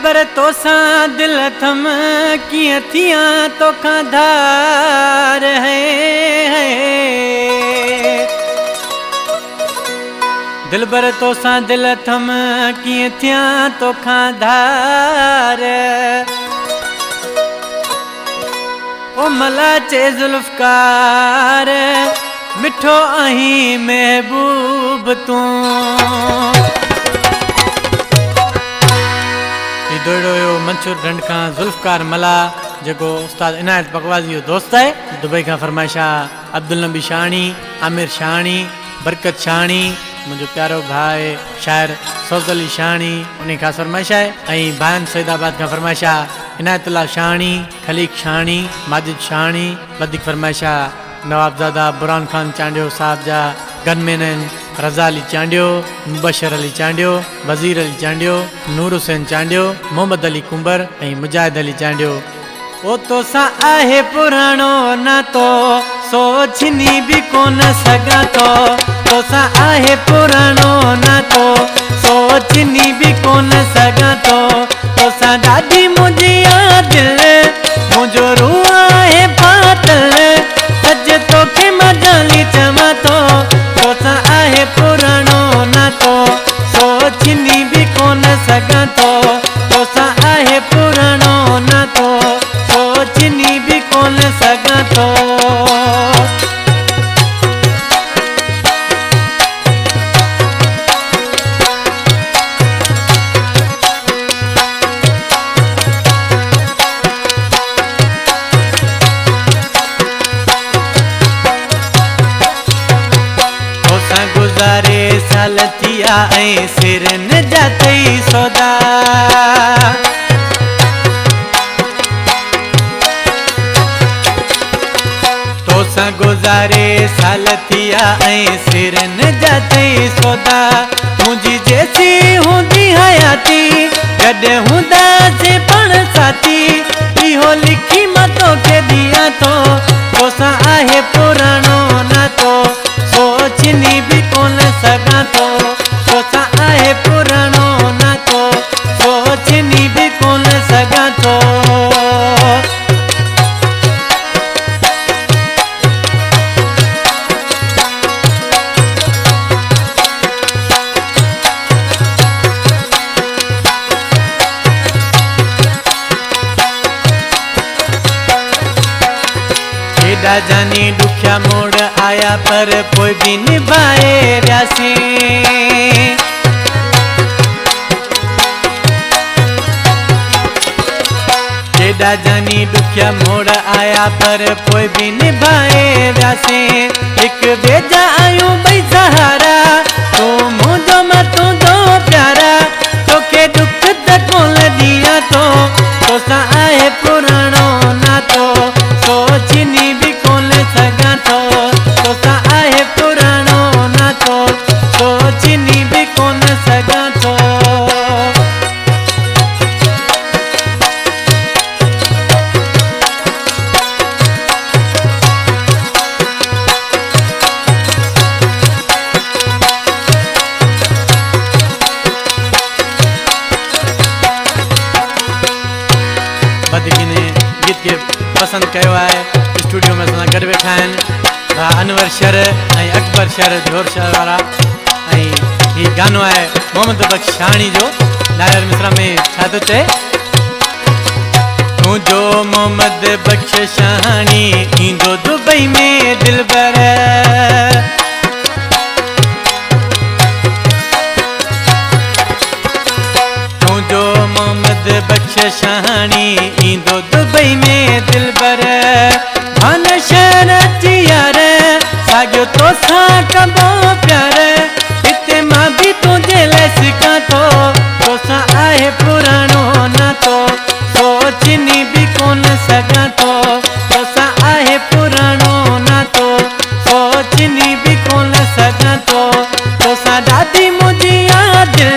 दिलबर तोसां दिल थम किए थिया तोखां धार है। दिलबर तोसां दिल थम किए थिया तोखां धार। ओ मला चे जुल्फकार मिठो आही महबूब तू। दोड़ो मंसूर ढंड का जुल्फकार मला जो उस्ताद इनायत बकवाजी जो दोस्त है। दुबई का फरमाइशा अब्दुल नबी शाहनी, आमिर शाहनी, बरकत शाहनी, मुझे प्यारो भाई शायर सौद अली शाहनी उन्हीं का फरमाइशा है। भान सैदाबाद का फरमाइशा इनायतुल्लाह शाहनी, खलीक शाहनी, माजिद शाहनी। बदिक फरमाइशा नवाबजादा बुरान खान चांडियो साहब जा गनमैन रज़ा अली चांडियो, मुबशर अली चांडियो, वज़ीर अली चांडियो, नूर हुसैन चांडियो, मोहम्मद अली कुंबर ऐं मुजाहिद अली चांडियो। ओ तोसां आहे पुराणो नातो सोचनी भी कोन सघां थो। तोसां आहे पुराणो नातो सोचनी भी कोन सघां थो। तोसां ॾाढी मुंहिंजी यादि मुंहिंजो रूह आहे पातल सज तोखे मां जाली चवां थो। तोसां आहे पुराणो नातो सोचनी भी कोन सघां थो। तोसां आहे पुराणो नातो सोचनी भी कोन सघां थो। गुज़ारे साल थिया ऐं सिर न जातई सौदा। तोसां गुज़ारे साल थिया ऐं सिर न जातई सौदा। मुंहिंजी जेसी हूंदी हयाती गॾु हूंदासीं पाण साथी इहो लिखी मां तोखे ॾियां थो। तोसां आहे पुराणो नातो सोचनी भी कोन सघां थो। तोसां आहे पुराणो नातो सोचनी भी कोन सघां थो। केॾा जानी ॾुखिया मोड़ आया पर पोइ भी निभाए रहियासीं। केॾा जानी ॾुखिया मोड़ आया पर पोइ भी निभाए रहियासीं। हिकु ॿिए जा आहियूं ॿई सहारा तूं मुंहिंजो मां तुंहिंजो प्यारा। तोखे ॾुख त कोन ॾियां थो। तोसां आहे पुराणो नातो सोचनी भी कोन सघां थो। तोसां आहे पुराणो नातो सोचनी भी कोन सघां थो। बदगिने गीत खे पसंद कयो आहे। स्टूडियो में असां गॾु वेठा आहिनि अनवर शर ऐं अकबर शर जोर शहर वारा। ऐं हीउ गानो आहे मोहम्मद बख्श शाहनी जो। नायर मिसरा में छा थो चए? तूं जो मोहम्मद बख्श शाहनी ईंदो दुबई में दिलबर। तूं जो मोहम्मद बख्श शाहनी ईंदो दुबई में दिलबर। भान शहर अची यार साॻियो तोसां कबो प्यार। हिते मां भी तुंहिंजे लाइ सिखां थो। तोसां आहे पुराणो नातो सोचनी भी कोन सघां थो। तोसां आहे पुराणो नातो सोचनी भी कोन सघां थो। तोसां ॾाढी मुंहिंजी यादि